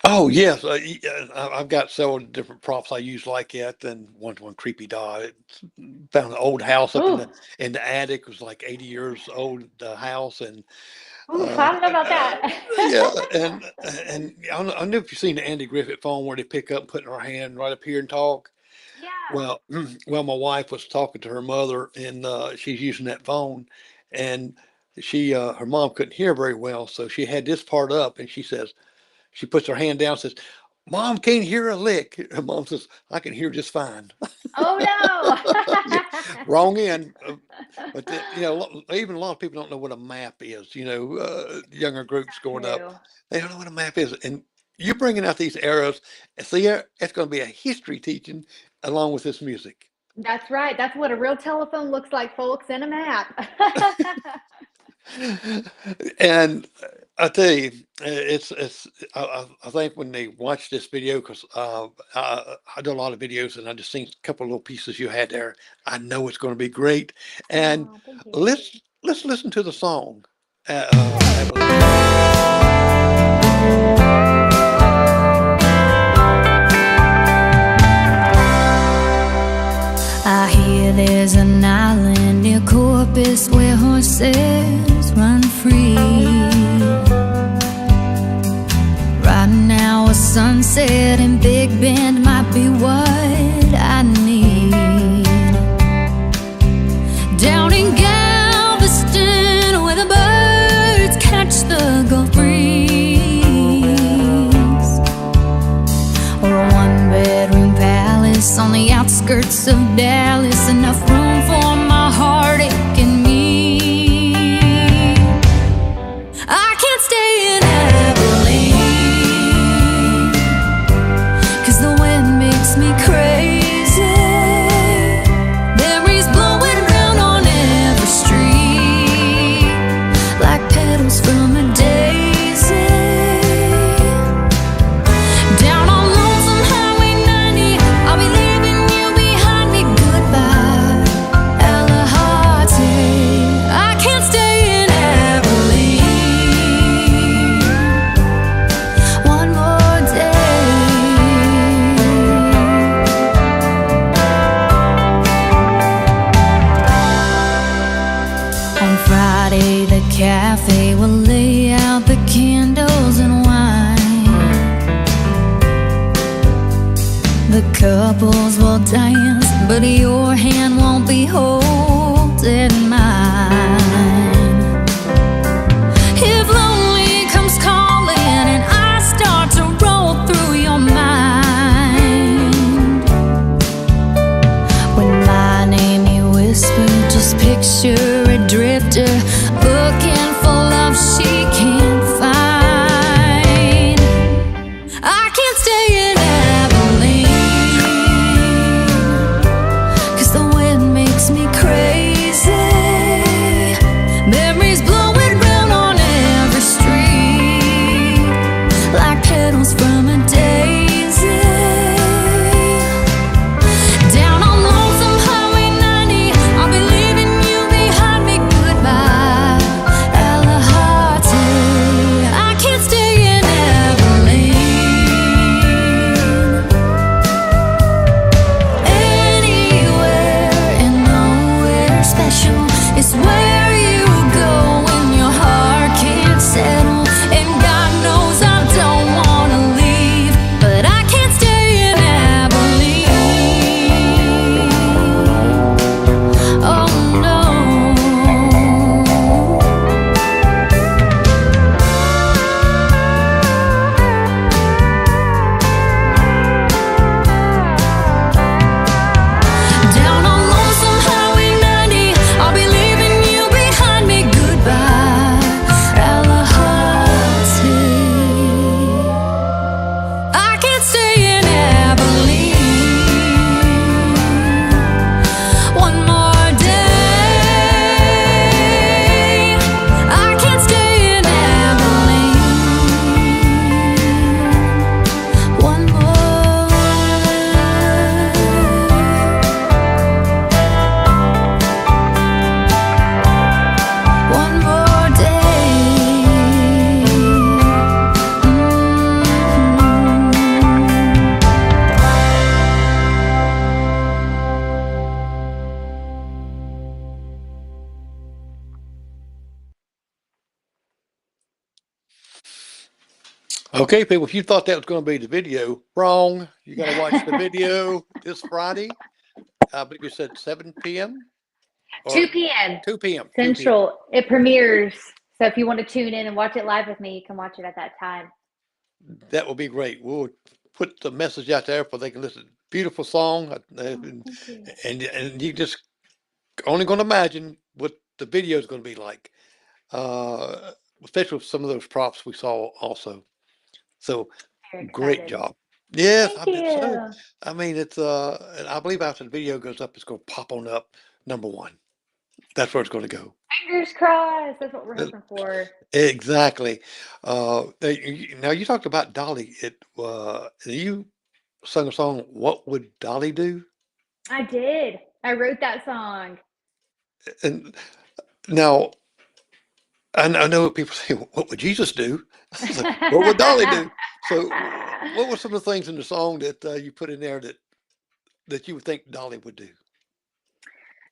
Oh yes, I've got several different props I use like that. And one creepy dog found an old house up in the attic. It was like 80 years old house, and I don't know about that. yeah, and I don't know if you've seen the Andy Griffith phone where they pick up, and put in her hand right up here and talk. Yeah. Well, my wife was talking to her mother, and she's using that phone, and her mom couldn't hear very well, so she had this part up, and she puts her hand down and says, Mom can't hear a lick. Her mom says, I can hear just fine. Oh, no. Wrong end. But, even a lot of people don't know what a map is. Younger groups growing up, they don't know what a map is. And you're bringing out these eras. So, it's going to be a history teaching along with this music. That's right. That's what a real telephone looks like, folks, in a map. And I tell you, I think when they watch this video, because I do a lot of videos, and I just seen a couple of little pieces you had there. I know it's going to be great. And let's listen to the song. I hear there's an island near Corpus where horses run free. Right now a sunset in Big Bend might be what I need. Down in Galveston where the birds catch the Gulf breeze, or a one-bedroom palace on the outskirts of Dallas, enough room for my heartache and me. I can't stay in Abilene, 'cause the wind makes me crazy. Memories blowing round on every street like petals from a daisy. Down on Lonesome Highway 90, I'll be leaving you behind me. Goodbye. The couples will dance, but your hand won't be holding mine. If lonely comes calling and I start to roll through your mind, when my name you whisper, just picture a drifter looking for love she can't find. I can't stay in Abilene, 'cause the wind makes me crazy. Memories blowing round on every street, like petals from a daisy. Down on lonesome highway 90, I'll be leaving you behind me. Goodbye, Alahati. I can't stay in Abilene. Anywhere and nowhere special is where you go when your heart can't settle. And God knows I don't wanna leave, but I can't stay in Abilene. Oh no. Down on lonesome highway 90, I'll be leaving you behind me. Goodbye, Alahati. I can't stay in Abilene one more day. I can't stay in Abilene one more. One more day. Okay, people, if you thought that was going to be the video, wrong. You got to watch the video this Friday. I believe you said 7 p.m. or 2 p.m. 2 p.m. 2 p.m. Central. It premieres. So if you want to tune in and watch it live with me, you can watch it at that time. That will be great. We'll put the message out there for they can listen. Beautiful song, and, Thank you. and you just only going to imagine what the video is going to be like, especially with some of those props we saw also. So Very great excited. job. Yes, Thank I mean, so you. I mean it's and I believe after the video goes up, it's going to pop on up #1. That's where it's going to go. Fingers crossed. That's what we're Uh, hoping for. Exactly. Now you talked about Dolly. You sung a song. What would Dolly do? I did. I wrote that song. And now I know people say, "What would Jesus do?" I was like, what would Dolly do? So, what were some of the things in the song that you put in there that you would think Dolly would do?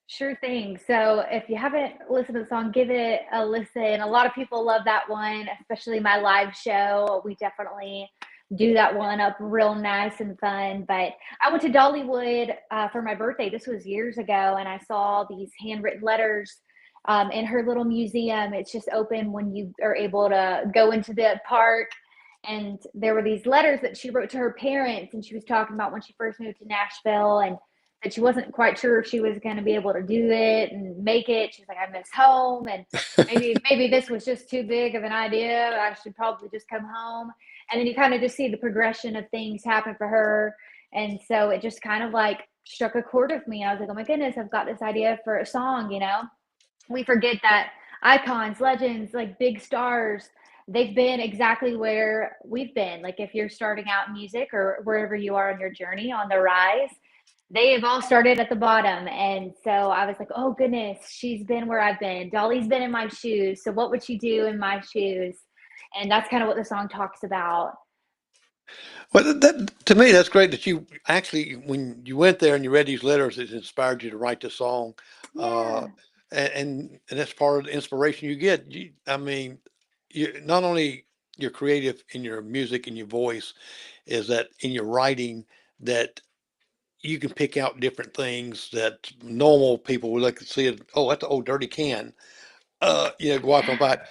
Sure thing. So if you haven't listened to the song, give it a listen. A lot of people love that one, especially my live show. We definitely do that one up real nice and fun. But I went to Dollywood for my birthday. This was years ago, and I saw these handwritten letters in her little museum. It's just open when you are able to go into the park. And there were these letters that she wrote to her parents, and she was talking about when she first moved to Nashville and that she wasn't quite sure if she was going to be able to do it and make it. She's like, I miss home, and maybe this was just too big of an idea. I should probably just come home. And then you kind of just see the progression of things happen for her. And so it just kind of like struck a chord with me. I was like, oh my goodness, I've got this idea for a song. We forget that icons, legends, like big stars, they've been exactly where we've been. Like if you're starting out in music or wherever you are on your journey on the rise, they have all started at the bottom. And so I was like, oh goodness, she's been where I've been. Dolly's been in my shoes. So what would she do in my shoes? And that's kind of what the song talks about. Well, that to me, that's great that you actually, when you went there and you read these letters, it inspired you to write the song. Uh, Yeah. and that's part of the inspiration you get. I mean, you not only you're creative in your music and your voice, is that in your writing that you can pick out different things that normal people would look and see it. Oh, that's an old dirty can. Go out and buy it.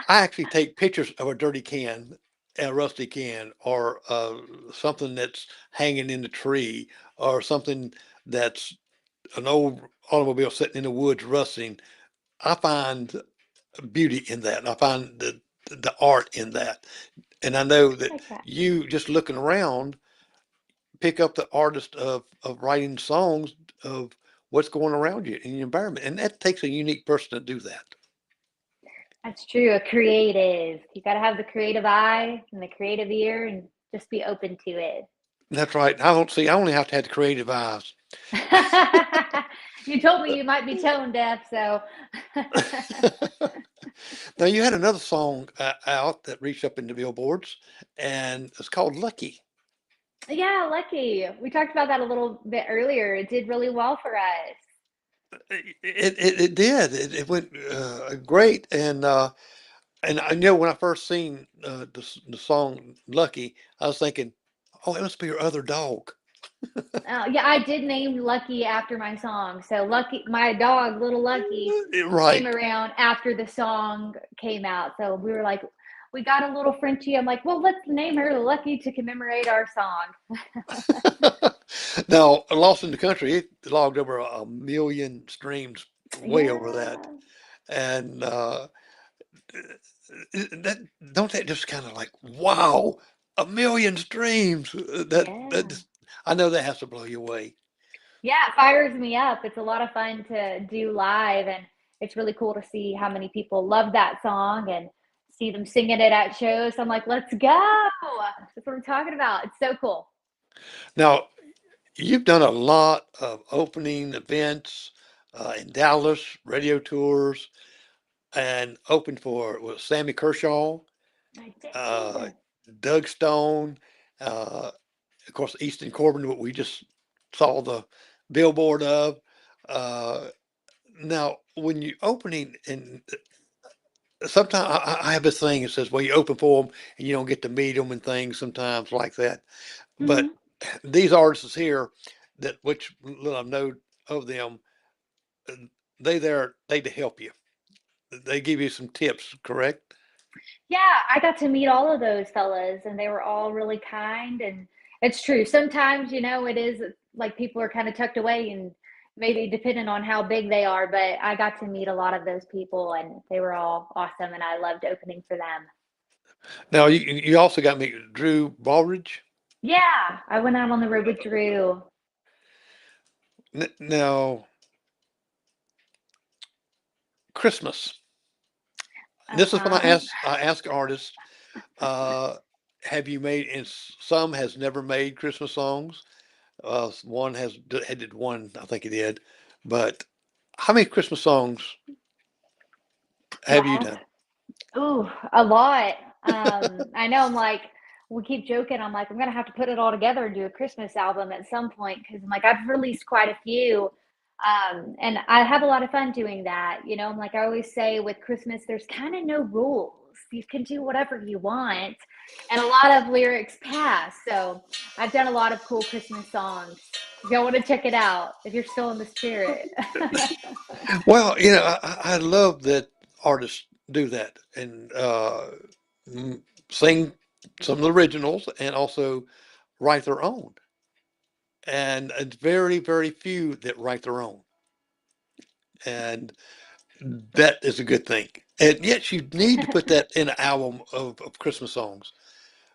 I actually take pictures of a dirty can, a rusty can, or something that's hanging in the tree, or something that's an old automobile sitting in the woods rusting. I find beauty in that, and I find the art in that. And I know that Like that. you just looking around pick up the artist of writing songs of what's going around you in your environment, and that takes a unique person to do that. That's true. A creative. You got to have the creative eye and the creative ear and just be open to it. That's right. I don't see. I only have to have the creative eyes. You told me you might be tone deaf, so Now you had another song out that reached up into billboards, and it's called "Lucky." yeah, lucky. We talked about that a little bit earlier. It did really well for us. It did. It went great, and I know when I first seen the song "Lucky," I was thinking, "Oh, it must be your other dog." Yeah, I did name Lucky after my song. So Lucky, my dog, little Lucky, came Right. around after the song came out. So we were like, we got a little Frenchie. I'm like, well, let's name her Lucky to commemorate our song. Now, Lost in the Country, it logged over a million streams, way over that. Yeah. And that don't that just kind of like, wow, a million streams. Yeah. I know that has to blow you away. Yeah, it fires me up. It's a lot of fun to do live, and it's really cool to see how many people love that song and see them singing it at shows. I'm like, let's go. That's what I'm talking about. It's so cool. Now, you've done a lot of opening events in Dallas, radio tours, and opened for Sammy Kershaw, I uh, did. Doug Stone, uh, of course, Easton Corbin, what we just saw the billboard of. Uh, Now, when you opening, and sometimes I have this thing that says, well, you open for them and you don't get to meet them and things sometimes like that. But Hmm. these artists here, that which little I know of them, uh, they to help you. They give you some tips, correct? Yeah, I got to meet all of those fellas, and they were all really kind. And it's true. Sometimes, it is like people are kind of tucked away and maybe depending on how big they are. But I got to meet a lot of those people, and they were all awesome, and I loved opening for them. Now, you also got me Drew Baldridge. Yeah, I went out on the road with Drew. Now, Christmas. This is when Uh-huh. I ask artists, uh, have you made, and some has never made Christmas songs. One did one, I think he did. But how many Christmas songs have you Well, done? ooh, a lot. I know I'm like, we keep joking. I'm like, I'm gonna have to put it all together and do a Christmas album at some point because I'm like, I've released quite a few. And I have a lot of fun doing that. I'm like, I always say with Christmas, there's kind of no rules. You can do whatever you want. And a lot of lyrics pass. So I've done a lot of cool Christmas songs. If y'all want to check it out, if you're still in the spirit. Well, I love that artists do that and sing some of the originals and also write their own. And it's very, very few that write their own. And that is a good thing. And yet you need to put that in an album of Christmas songs.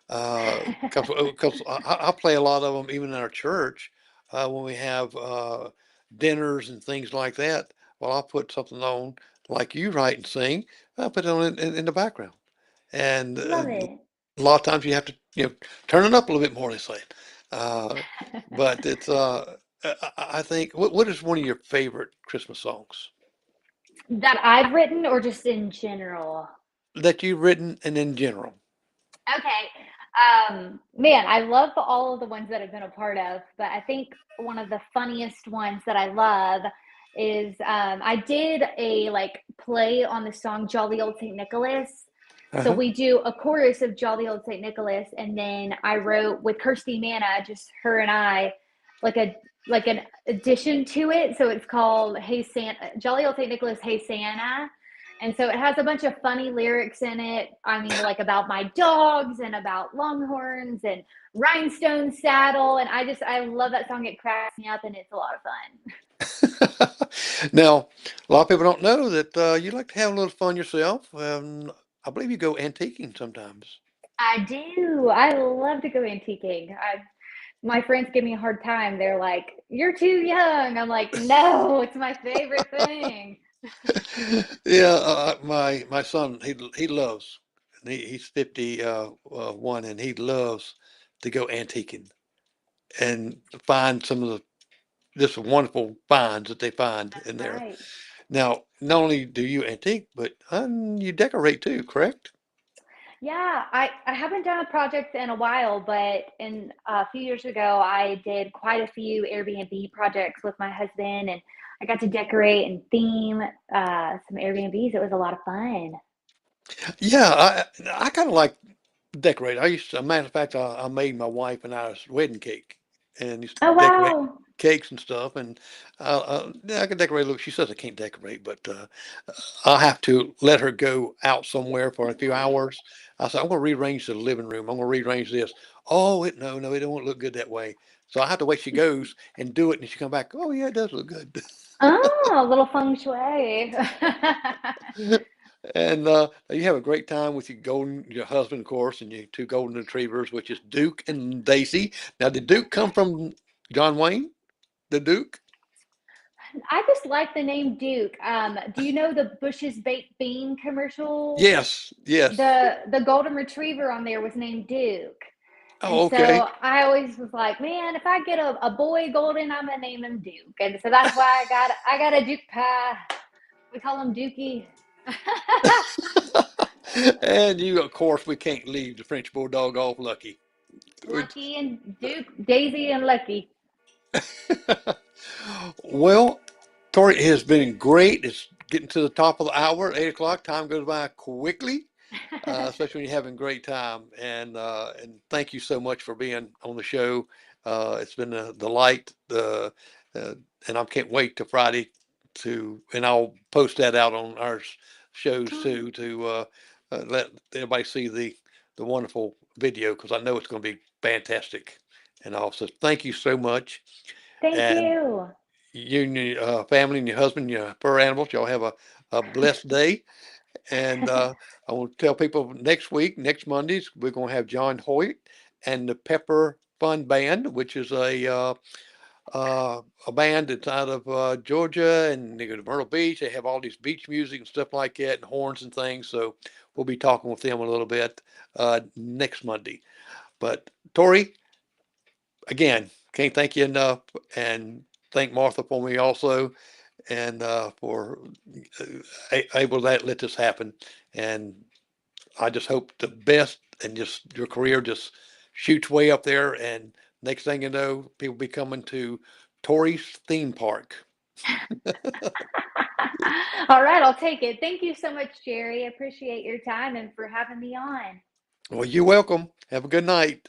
Because I play a lot of them even in our church when we have dinners and things like that. Well, I'll put something on like you write and sing. I'll put it on in the background. And Love it. a lot of times you have to, turn it up a little bit more, they say. Uh, but it's, I think, what is one of your favorite Christmas songs That I've written or just in general? that you've written and in general? Okay. Man, I love all of the ones that I've been a part of, but I think one of the funniest ones that I love is I did a like play on the song Jolly Old St. Nicholas. So Uh-huh. we do a chorus of Jolly Old St. Nicholas, and then I wrote with Kirsty Manna, just her and I, like a like an addition to it. So it's called Hey Santa, Jolly Old St. Nicholas, Hey Santa. And so it has a bunch of funny lyrics in it. I mean, like about my dogs and about longhorns and rhinestone saddle. And I love that song. It cracks me up and it's a lot of fun. Now, a lot of people don't know that you like to have a little fun yourself. I believe you go antiquing sometimes. I do. I love to go antiquing. My friends give me a hard time. They're like, "You're too young." I'm like, "No, it's my favorite thing." Yeah, my son he loves. He's 51 and he loves to go antiquing and find some of the just wonderful finds that they find That's in there. right. Now, not only do you antique, but you decorate too, correct? Yeah, I haven't done a project in a while, but in a few years ago, I did quite a few Airbnb projects with my husband, and I got to decorate and theme some Airbnbs. It was a lot of fun. Yeah, I kind of like decorate. I used to, a matter of fact, I made my wife and I's wedding cake, and used to Oh decorate wow. cakes and stuff. And yeah, I can decorate. Look, she says I can't decorate, but I'll have to let her go out somewhere for a few hours. I said I'm going to rearrange the living room. I'm going to rearrange this. Oh, no, it don't look good that way. So I have to wait. She goes and do it, and she come back. Oh yeah, it does look good. Oh, a little feng shui. And you have a great time with your husband, of course, and your two golden retrievers, which is Duke and Daisy. Now, did Duke come from John Wayne, the Duke? I just like the name Duke. Do you know the Bush's Baked Bean commercial? Yes, yes. The golden retriever on there was named Duke. And Oh, okay. so I always was like, man, if I get a boy golden, I'm gonna name him Duke. And so that's why I got a Duke pie. We call him Dookie. And you, of course, we can't leave the French Bulldog off Lucky. Which- Lucky and Duke, Daisy and Lucky. Well, Tori, it has been great. It's getting to the top of the hour, 8 o'clock. Time goes by quickly. Especially when you're having a great time. And thank you so much for being on the show. It's been a delight. Uh, and I can't wait till Friday and I'll post that out on our shows too to let everybody see the wonderful video because I know it's going to be fantastic. And also, thank you so much. Thank And you. you and your family and your husband, your fur animals, y'all have a blessed day. And I want to tell people next week, next Mondays, we're going to have John Hoyt and the Pepper Fun Band, which is a band that's out of Georgia, and they go to Myrtle Beach. They have all these beach music and stuff like that, and horns and things. So we'll be talking with them a little bit next Monday. But Tori, again, can't thank you enough, and thank Martha for me also, and for able to let this happen. And I just hope the best and just your career just shoots way up there. And next thing you know, people be coming to Tori's theme park. All right, I'll take it. Thank you so much, Jerry. I appreciate your time and for having me on. Well, you're welcome. Have a good night.